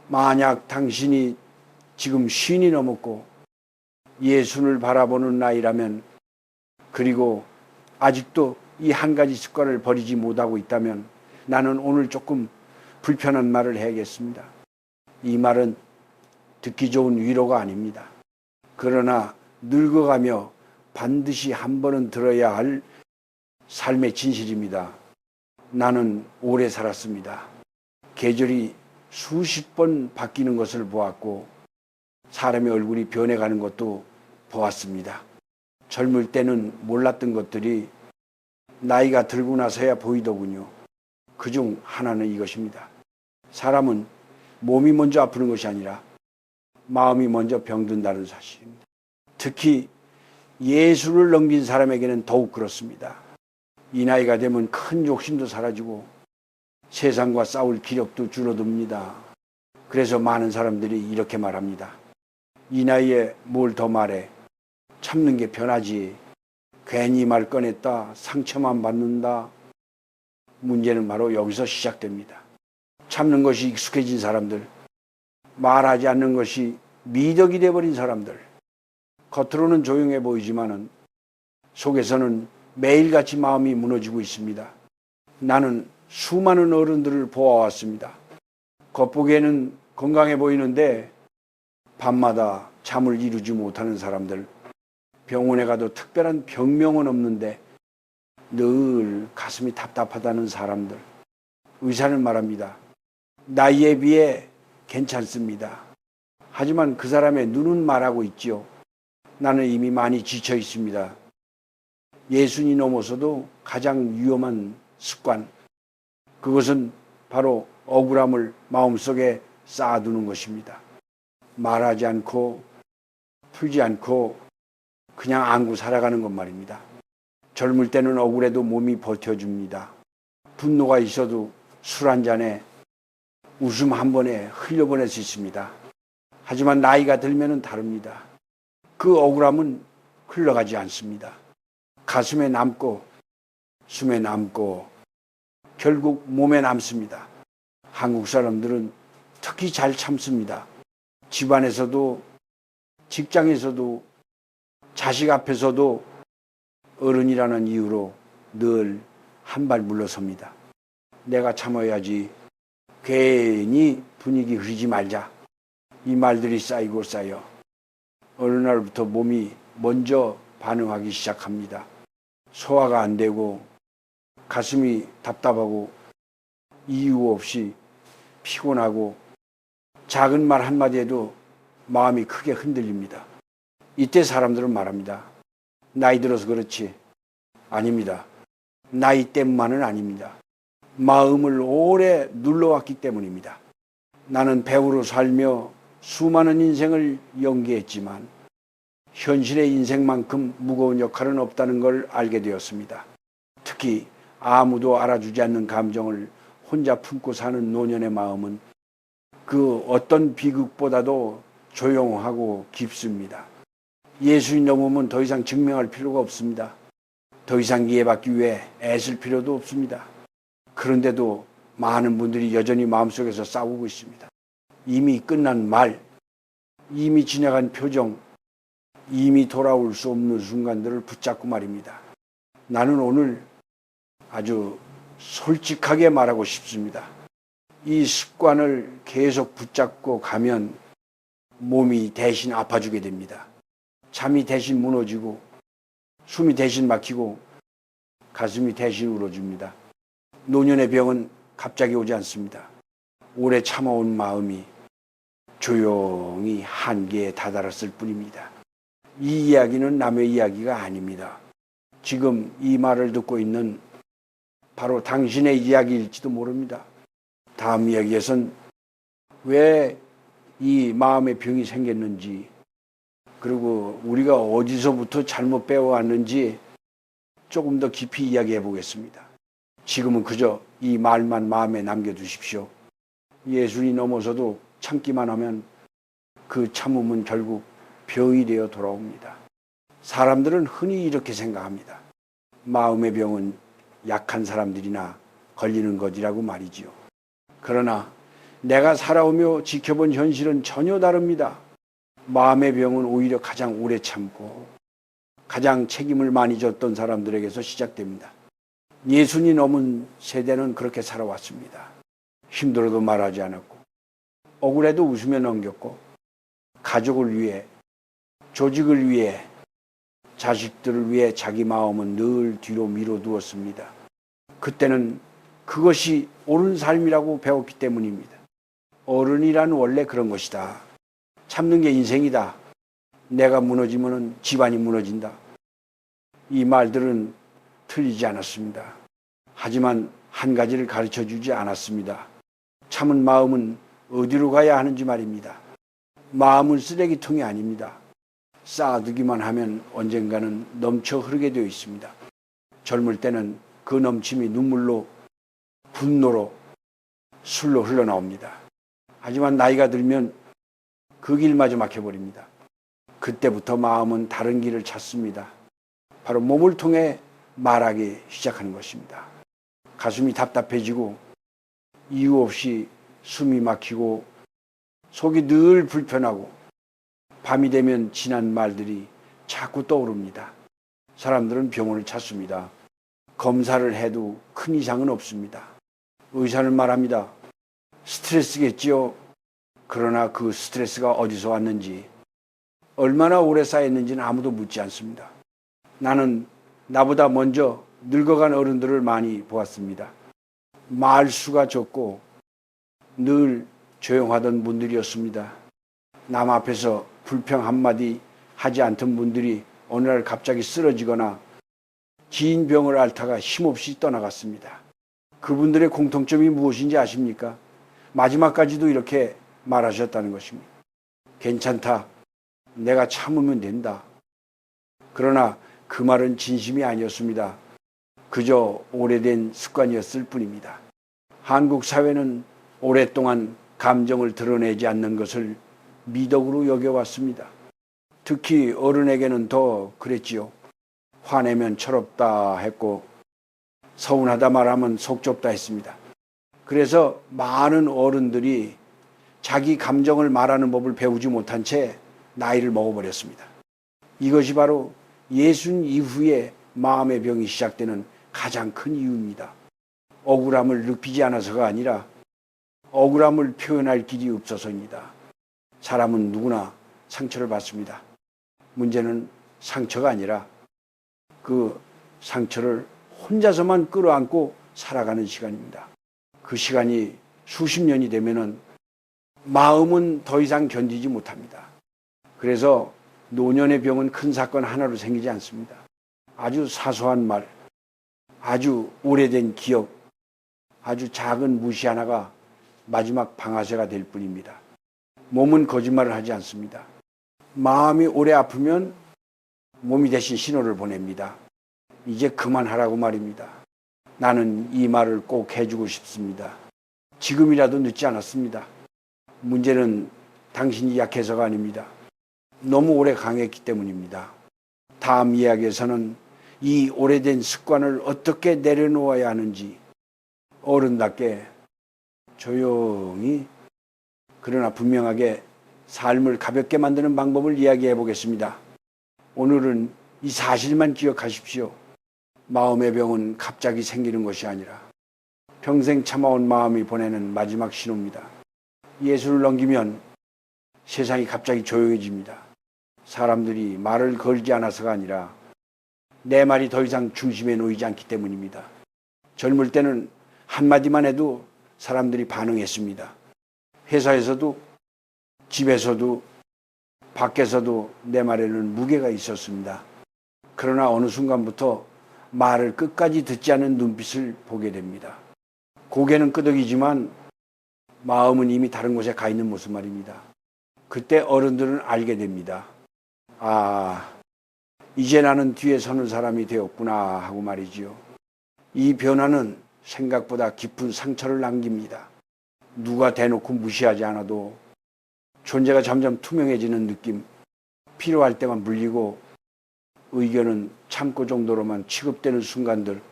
만약 당신이 지금 50이 넘었고 예수를 바라보는 나이라면, 그리고 아직도 이 한 가지 습관을 버리지 못하고 있다면 나는 오늘 조금 불편한 말을 해야겠습니다. 이 말은 듣기 좋은 위로가 아닙니다. 그러나 늙어가며 반드시 한 번은 들어야 할 삶의 진실입니다. 나는 오래 살았습니다. 계절이 수십 번 바뀌는 것을 보았고 사람의 얼굴이 변해가는 것도 보았습니다. 젊을 때는 몰랐던 것들이 나이가 들고 나서야 보이더군요. 그중 하나는 이것입니다. 사람은 몸이 먼저 아프는 것이 아니라 마음이 먼저 병든다는 사실입니다. 특히 예수를 넘긴 사람에게는 더욱 그렇습니다. 이 나이가 되면 큰 욕심도 사라지고 세상과 싸울 기력도 줄어듭니다. 그래서 많은 사람들이 이렇게 말합니다. 이 나이에 뭘 더 말해? 참는 게 편하지. 괜히 말 꺼냈다 상처만 받는다. 문제는 바로 여기서 시작됩니다. 참는 것이 익숙해진 사람들, 말하지 않는 것이 미덕이 돼버린 사람들, 겉으로는 조용해 보이지만은 속에서는 매일같이 마음이 무너지고 있습니다. 나는 수많은 어른들을 보아왔습니다. 겉보기에는 건강해 보이는데 밤마다 잠을 이루지 못하는 사람들, 병원에 가도 특별한 병명은 없는데 늘 가슴이 답답하다는 사람들, 의사는 말합니다. 나이에 비해 괜찮습니다. 하지만 그 사람의 눈은 말하고 있지요. 나는 이미 많이 지쳐 있습니다. 예순이 넘어서도 가장 위험한 습관, 그것은 바로 억울함을 마음속에 쌓아두는 것입니다. 말하지 않고 풀지 않고 그냥 안고 살아가는 것 말입니다. 젊을 때는 억울해도 몸이 버텨줍니다. 분노가 있어도 술 한 잔에 웃음 한 번에 흘려보낼 수 있습니다. 하지만 나이가 들면 다릅니다. 그 억울함은 흘러가지 않습니다. 가슴에 남고 숨에 남고 결국 몸에 남습니다. 한국 사람들은 특히 잘 참습니다. 집안에서도 직장에서도 자식 앞에서도 어른이라는 이유로 늘 한 발 물러섭니다. 내가 참아야지, 괜히 분위기 흐리지 말자, 이 말들이 쌓이고 쌓여 어느 날부터 몸이 먼저 반응하기 시작합니다. 소화가 안 되고 가슴이 답답하고 이유 없이 피곤하고 작은 말 한마디에도 마음이 크게 흔들립니다. 이때 사람들은 말합니다. 나이 들어서 그렇지. 아닙니다. 나이 때문만은 아닙니다. 마음을 오래 눌러왔기 때문입니다. 나는 배우로 살며 수많은 인생을 연기했지만 현실의 인생만큼 무거운 역할은 없다는 걸 알게 되었습니다. 특히 아무도 알아주지 않는 감정을 혼자 품고 사는 노년의 마음은 그 어떤 비극보다도 조용하고 깊습니다. 예수님 넘으면 더 이상 증명할 필요가 없습니다. 더 이상 이해받기 위해 애쓸 필요도 없습니다. 그런데도 많은 분들이 여전히 마음속에서 싸우고 있습니다. 이미 끝난 말, 이미 지나간 표정, 이미 돌아올 수 없는 순간들을 붙잡고 말입니다. 나는 오늘 아주 솔직하게 말하고 싶습니다. 이 습관을 계속 붙잡고 가면 몸이 대신 아파주게 됩니다. 잠이 대신 무너지고 숨이 대신 막히고 가슴이 대신 울어줍니다. 노년의 병은 갑자기 오지 않습니다. 오래 참아온 마음이 조용히 한계에 다다랐을 뿐입니다. 이 이야기는 남의 이야기가 아닙니다. 지금 이 말을 듣고 있는 바로 당신의 이야기일지도 모릅니다. 다음 이야기에선 왜 이 마음의 병이 생겼는지, 그리고 우리가 어디서부터 잘못 배워왔는지 조금 더 깊이 이야기해 보겠습니다. 지금은 그저 이 말만 마음에 남겨두십시오. 예수님 넘어서도 참기만 하면 그 참음은 결국 병이 되어 돌아옵니다. 사람들은 흔히 이렇게 생각합니다. 마음의 병은 약한 사람들이나 걸리는 것이라고 말이지요. 그러나 내가 살아오며 지켜본 현실은 전혀 다릅니다. 마음의 병은 오히려 가장 오래 참고 가장 책임을 많이 졌던 사람들에게서 시작됩니다. 예순이 넘은 세대는 그렇게 살아왔습니다. 힘들어도 말하지 않았고 억울해도 웃으며 넘겼고 가족을 위해, 조직을 위해, 자식들을 위해 자기 마음은 늘 뒤로 밀어두었습니다. 그때는 그것이 옳은 삶이라고 배웠기 때문입니다. 어른이란 원래 그런 것이다. 참는 게 인생이다. 내가 무너지면 집안이 무너진다. 이 말들은 틀리지 않았습니다. 하지만 한 가지를 가르쳐 주지 않았습니다. 참은 마음은 어디로 가야 하는지 말입니다. 마음은 쓰레기통이 아닙니다. 쌓아두기만 하면 언젠가는 넘쳐 흐르게 되어 있습니다. 젊을 때는 그 넘침이 눈물로, 분노로, 술로 흘러나옵니다. 하지만 나이가 들면 그 길마저 막혀버립니다. 그때부터 마음은 다른 길을 찾습니다. 바로 몸을 통해 말하기 시작하는 것입니다. 가슴이 답답해지고 이유 없이 숨이 막히고 속이 늘 불편하고 밤이 되면 지난 말들이 자꾸 떠오릅니다. 사람들은 병원을 찾습니다. 검사를 해도 큰 이상은 없습니다. 의사는 말합니다. 스트레스겠지요. 그러나 그 스트레스가 어디서 왔는지, 얼마나 오래 쌓였는지는 아무도 묻지 않습니다. 나는 나보다 먼저 늙어간 어른들을 많이 보았습니다. 말수가 적고 늘 조용하던 분들이었습니다. 남 앞에서 불평 한마디 하지 않던 분들이 어느 날 갑자기 쓰러지거나 긴 병을 앓다가 힘없이 떠나갔습니다. 그분들의 공통점이 무엇인지 아십니까? 마지막까지도 이렇게 말하셨다는 것입니다. 괜찮다. 내가 참으면 된다. 그러나 그 말은 진심이 아니었습니다. 그저 오래된 습관이었을 뿐입니다. 한국 사회는 오랫동안 감정을 드러내지 않는 것을 미덕으로 여겨왔습니다. 특히 어른에게는 더 그랬지요. 화내면 철없다 했고 서운하다 말하면 속 좁다 했습니다. 그래서 많은 어른들이 자기 감정을 말하는 법을 배우지 못한 채 나이를 먹어버렸습니다. 이것이 바로 예순 이후에 마음의 병이 시작되는 가장 큰 이유입니다. 억울함을 느끼지 않아서가 아니라 억울함을 표현할 길이 없어서입니다. 사람은 누구나 상처를 받습니다. 문제는 상처가 아니라 그 상처를 혼자서만 끌어안고 살아가는 시간입니다. 그 시간이 수십 년이 되면은 마음은 더 이상 견디지 못합니다. 그래서 노년의 병은 큰 사건 하나로 생기지 않습니다. 아주 사소한 말, 아주 오래된 기억, 아주 작은 무시 하나가 마지막 방아쇠가 될 뿐입니다. 몸은 거짓말을 하지 않습니다. 마음이 오래 아프면 몸이 대신 신호를 보냅니다. 이제 그만하라고 말입니다. 나는 이 말을 꼭 해주고 싶습니다. 지금이라도 늦지 않았습니다. 문제는 당신이 약해서가 아닙니다. 너무 오래 강했기 때문입니다. 다음 이야기에서는 이 오래된 습관을 어떻게 내려놓아야 하는지 어른답게 조용히 그러나 분명하게 삶을 가볍게 만드는 방법을 이야기해 보겠습니다. 오늘은 이 사실만 기억하십시오. 마음의 병은 갑자기 생기는 것이 아니라 평생 참아온 마음이 보내는 마지막 신호입니다. 예수를 넘기면 세상이 갑자기 조용해집니다. 사람들이 말을 걸지 않아서가 아니라 내 말이 더 이상 중심에 놓이지 않기 때문입니다. 젊을 때는 한마디만 해도 사람들이 반응했습니다. 회사에서도 집에서도 밖에서도 내 말에는 무게가 있었습니다. 그러나 어느 순간부터 말을 끝까지 듣지 않은 눈빛을 보게 됩니다. 고개는 끄덕이지만 마음은 이미 다른 곳에 가 있는 모습 말입니다. 그때 어른들은 알게 됩니다. 아, 이제 나는 뒤에 서는 사람이 되었구나 하고 말이지요. 이 변화는 생각보다 깊은 상처를 남깁니다. 누가 대놓고 무시하지 않아도 존재가 점점 투명해지는 느낌, 필요할 때만 물리고 의견은 참고 정도로만 취급되는 순간들,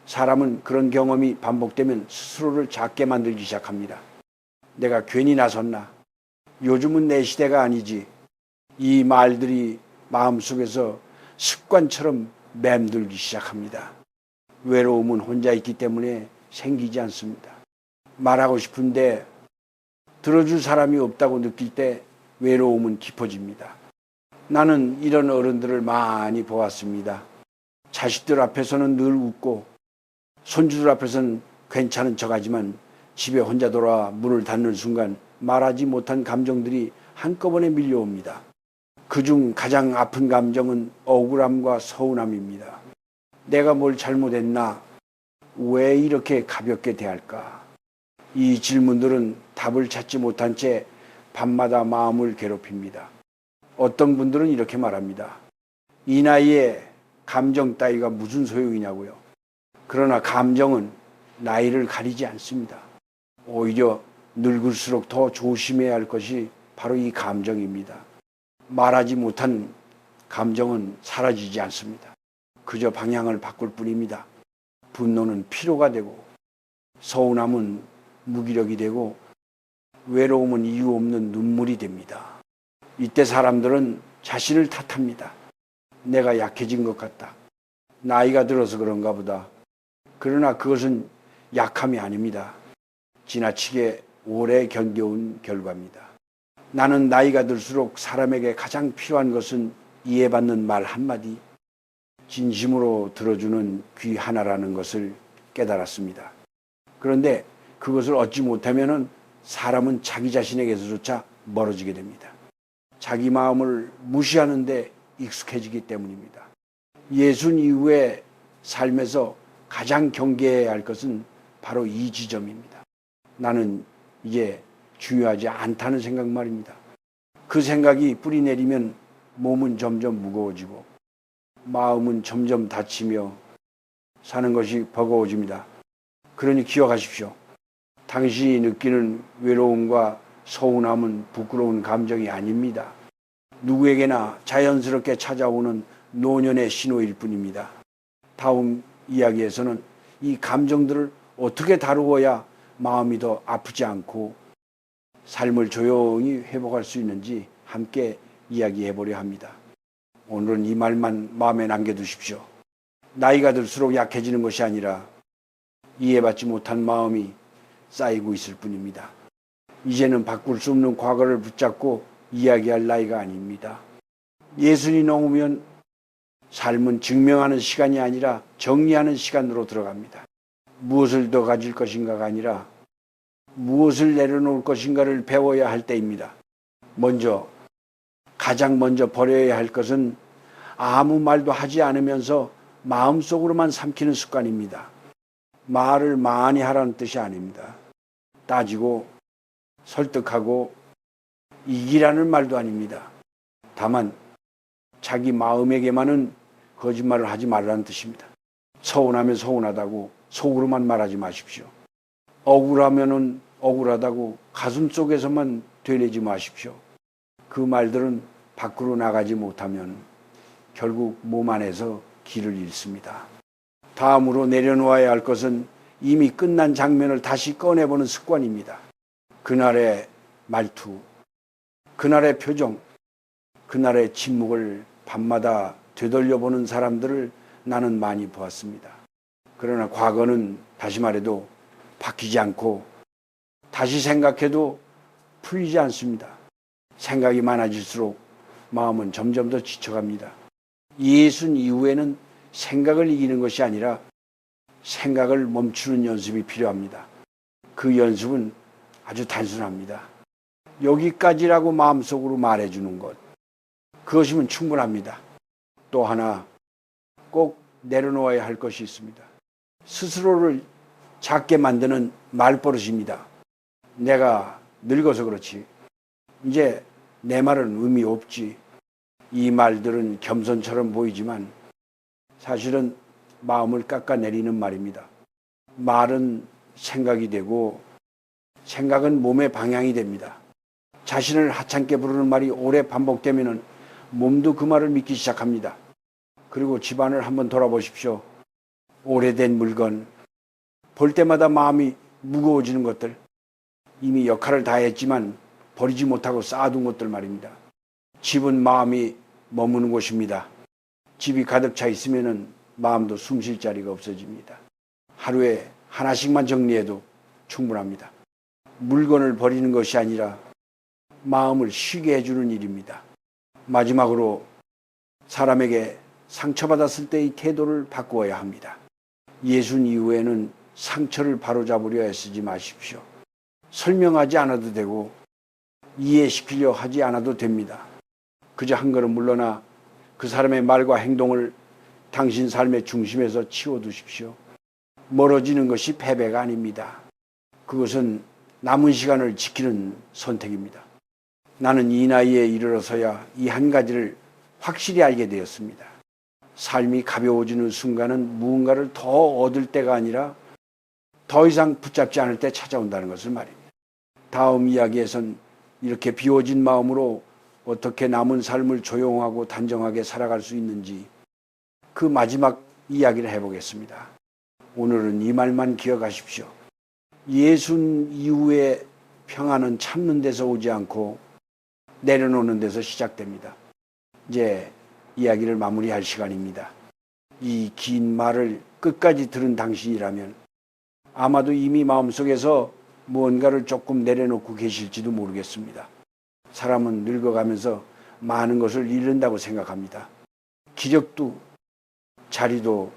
사람은 그런 경험이 반복되면 스스로를 작게 만들기 시작합니다. 내가 괜히 나섰나? 요즘은 내 시대가 아니지. 이 말들이 마음속에서 습관처럼 맴돌기 시작합니다. 외로움은 혼자 있기 때문에 생기지 않습니다. 말하고 싶은데 들어줄 사람이 없다고 느낄 때 외로움은 깊어집니다. 나는 이런 어른들을 많이 보았습니다. 자식들 앞에서는 늘 웃고 손주들 앞에서는 괜찮은 척하지만 집에 혼자 돌아와 문을 닫는 순간 말하지 못한 감정들이 한꺼번에 밀려옵니다. 그중 가장 아픈 감정은 억울함과 서운함입니다. 내가 뭘 잘못했나? 왜 이렇게 가볍게 대할까? 이 질문들은 답을 찾지 못한 채 밤마다 마음을 괴롭힙니다. 어떤 분들은 이렇게 말합니다. 이 나이에 감정 따위가 무슨 소용이냐고요. 그러나 감정은 나이를 가리지 않습니다. 오히려 늙을수록 더 조심해야 할 것이 바로 이 감정입니다. 말하지 못한 감정은 사라지지 않습니다. 그저 방향을 바꿀 뿐입니다. 분노는 피로가 되고 서운함은 무기력이 되고 외로움은 이유 없는 눈물이 됩니다. 이때 사람들은 자신을 탓합니다. 내가 약해진 것 같다. 나이가 들어서 그런가 보다. 그러나 그것은 약함이 아닙니다. 지나치게 오래 견뎌온 결과입니다. 나는 나이가 들수록 사람에게 가장 필요한 것은 이해받는 말 한마디, 진심으로 들어주는 귀 하나라는 것을 깨달았습니다. 그런데 그것을 얻지 못하면 사람은 자기 자신에게서조차 멀어지게 됩니다. 자기 마음을 무시하는데 익숙해지기 때문입니다. 예순 이후의 삶에서 가장 경계해야 할 것은 바로 이 지점입니다. 나는 이제 중요하지 않다는 생각 말입니다. 그 생각이 뿌리 내리면 몸은 점점 무거워지고 마음은 점점 다치며 사는 것이 버거워집니다. 그러니 기억하십시오. 당신이 느끼는 외로움과 서운함은 부끄러운 감정이 아닙니다. 누구에게나 자연스럽게 찾아오는 노년의 신호일 뿐입니다. 다음 이야기에서는 이 감정들을 어떻게 다루어야 마음이 더 아프지 않고 삶을 조용히 회복할 수 있는지 함께 이야기해 보려 합니다. 오늘은 이 말만 마음에 남겨두십시오. 나이가 들수록 약해지는 것이 아니라 이해받지 못한 마음이 쌓이고 있을 뿐입니다. 이제는 바꿀 수 없는 과거를 붙잡고 이야기할 나이가 아닙니다. 예순이 넘으면 삶은 증명하는 시간이 아니라 정리하는 시간으로 들어갑니다. 무엇을 더 가질 것인가가 아니라 무엇을 내려놓을 것인가를 배워야 할 때입니다. 가장 먼저 버려야 할 것은 아무 말도 하지 않으면서 마음속으로만 삼키는 습관입니다. 말을 많이 하라는 뜻이 아닙니다. 따지고 설득하고 이기라는 말도 아닙니다. 다만 자기 마음에게만은 거짓말을 하지 말라는 뜻입니다. 서운하면 서운하다고 속으로만 말하지 마십시오. 억울하면은 억울하다고 가슴 속에서만 되뇌지 마십시오. 그 말들은 밖으로 나가지 못하면 결국 몸 안에서 길을 잃습니다. 다음으로 내려놓아야 할 것은 이미 끝난 장면을 다시 꺼내보는 습관입니다. 그날의 말투, 그날의 표정, 그날의 침묵을 밤마다 되돌려보는 사람들을 나는 많이 보았습니다. 그러나 과거는 다시 말해도 바뀌지 않고 다시 생각해도 풀리지 않습니다. 생각이 많아질수록 마음은 점점 더 지쳐갑니다. 예순 이후에는 생각을 이기는 것이 아니라 생각을 멈추는 연습이 필요합니다. 그 연습은 아주 단순합니다. 여기까지라고 마음속으로 말해주는 것. 그것이면 충분합니다. 또 하나 꼭 내려놓아야 할 것이 있습니다. 스스로를 작게 만드는 말버릇입니다. 내가 늙어서 그렇지. 이제 내 말은 의미 없지. 이 말들은 겸손처럼 보이지만 사실은 마음을 깎아내리는 말입니다. 말은 생각이 되고 생각은 몸의 방향이 됩니다. 자신을 하찮게 부르는 말이 오래 반복되면 몸도 그 말을 믿기 시작합니다. 그리고 집안을 한번 돌아보십시오. 오래된 물건, 볼 때마다 마음이 무거워지는 것들, 이미 역할을 다 했지만 버리지 못하고 쌓아둔 것들 말입니다. 집은 마음이 머무는 곳입니다. 집이 가득 차 있으면 마음도 숨 쉴 자리가 없어집니다. 하루에 하나씩만 정리해도 충분합니다. 물건을 버리는 것이 아니라 마음을 쉬게 해주는 일입니다. 마지막으로 사람에게 상처받았을 때의 태도를 바꾸어야 합니다. 예순 이후에는 상처를 바로잡으려 애쓰지 마십시오. 설명하지 않아도 되고 이해시키려 하지 않아도 됩니다. 그저 한 걸음 물러나 그 사람의 말과 행동을 당신 삶의 중심에서 치워두십시오. 멀어지는 것이 패배가 아닙니다. 그것은 남은 시간을 지키는 선택입니다. 나는 이 나이에 이르러서야 이 한 가지를 확실히 알게 되었습니다. 삶이 가벼워지는 순간은 무언가를 더 얻을 때가 아니라 더 이상 붙잡지 않을 때 찾아온다는 것을 말입니다. 다음 이야기에선 이렇게 비워진 마음으로 어떻게 남은 삶을 조용하고 단정하게 살아갈 수 있는지 그 마지막 이야기를 해보겠습니다. 오늘은 이 말만 기억하십시오. 예순 이후의 평안은 참는 데서 오지 않고 내려놓는 데서 시작됩니다. 이제 이야기를 마무리할 시간입니다. 이 긴 말을 끝까지 들은 당신이라면 아마도 이미 마음속에서 무언가를 조금 내려놓고 계실지도 모르겠습니다. 사람은 늙어가면서 많은 것을 잃는다고 생각합니다. 기력도, 자리도,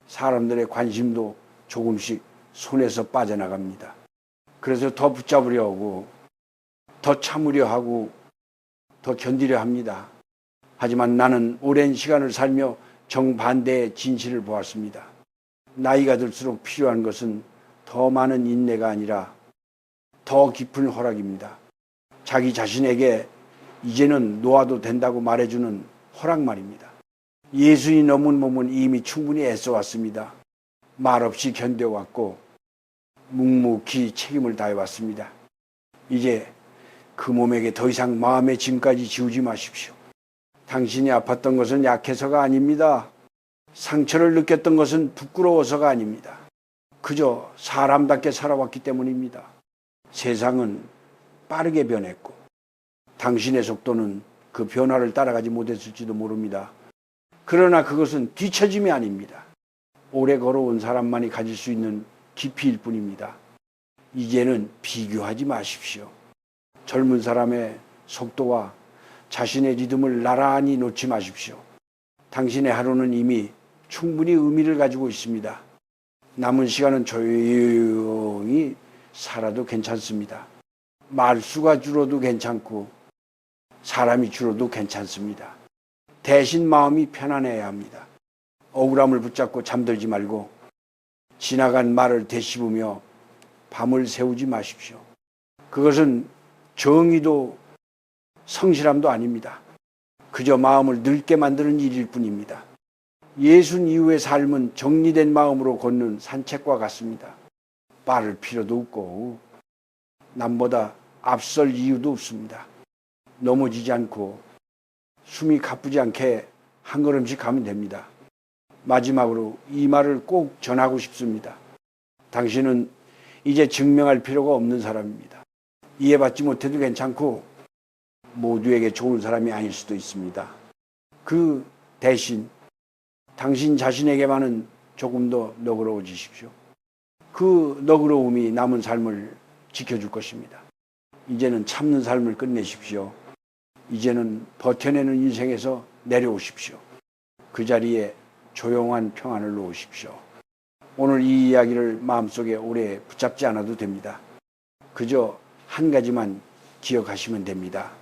사람들의 관심도 조금씩 손에서 빠져나갑니다. 그래서 더 붙잡으려 하고, 더 참으려 하고, 더 견디려 합니다. 하지만 나는 오랜 시간을 살며 정반대의 진실을 보았습니다. 나이가 들수록 필요한 것은 더 많은 인내가 아니라 더 깊은 허락입니다. 자기 자신에게 이제는 놓아도 된다고 말해주는 허락 말입니다. 예순이 넘은 몸은 이미 충분히 애써왔습니다. 말없이 견뎌왔고 묵묵히 책임을 다해왔습니다. 이제 그 몸에게 더 이상 마음의 짐까지 지우지 마십시오. 당신이 아팠던 것은 약해서가 아닙니다. 상처를 느꼈던 것은 부끄러워서가 아닙니다. 그저 사람답게 살아왔기 때문입니다. 세상은 빠르게 변했고 당신의 속도는 그 변화를 따라가지 못했을지도 모릅니다. 그러나 그것은 뒤처짐이 아닙니다. 오래 걸어온 사람만이 가질 수 있는 깊이일 뿐입니다. 이제는 비교하지 마십시오. 젊은 사람의 속도와 자신의 리듬을 나란히 놓지 마십시오. 당신의 하루는 이미 충분히 의미를 가지고 있습니다. 남은 시간은 조용히 살아도 괜찮습니다. 말수가 줄어도 괜찮고 사람이 줄어도 괜찮습니다. 대신 마음이 편안해야 합니다. 억울함을 붙잡고 잠들지 말고 지나간 말을 되씹으며 밤을 새우지 마십시오. 그것은 정의도 성실함도 아닙니다. 그저 마음을 늙게 만드는 일일 뿐입니다. 예순 이후의 삶은 정리된 마음으로 걷는 산책과 같습니다. 빠를 필요도 없고 남보다 앞설 이유도 없습니다. 넘어지지 않고 숨이 가쁘지 않게 한 걸음씩 가면 됩니다. 마지막으로 이 말을 꼭 전하고 싶습니다. 당신은 이제 증명할 필요가 없는 사람입니다. 이해받지 못해도 괜찮고 모두에게 좋은 사람이 아닐 수도 있습니다. 그 대신 당신 자신에게만은 조금 더 너그러워지십시오. 그 너그러움이 남은 삶을 지켜줄 것입니다. 이제는 참는 삶을 끝내십시오. 이제는 버텨내는 인생에서 내려오십시오. 그 자리에 조용한 평안을 놓으십시오. 오늘 이 이야기를 마음속에 오래 붙잡지 않아도 됩니다. 그저 한 가지만 기억하시면 됩니다.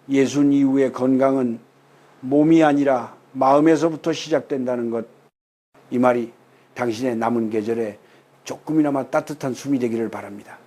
예순 이후의 건강은 몸이 아니라 마음에서부터 시작된다는 것, 이 말이 당신의 남은 계절에 조금이나마 따뜻한 숨이 되기를 바랍니다.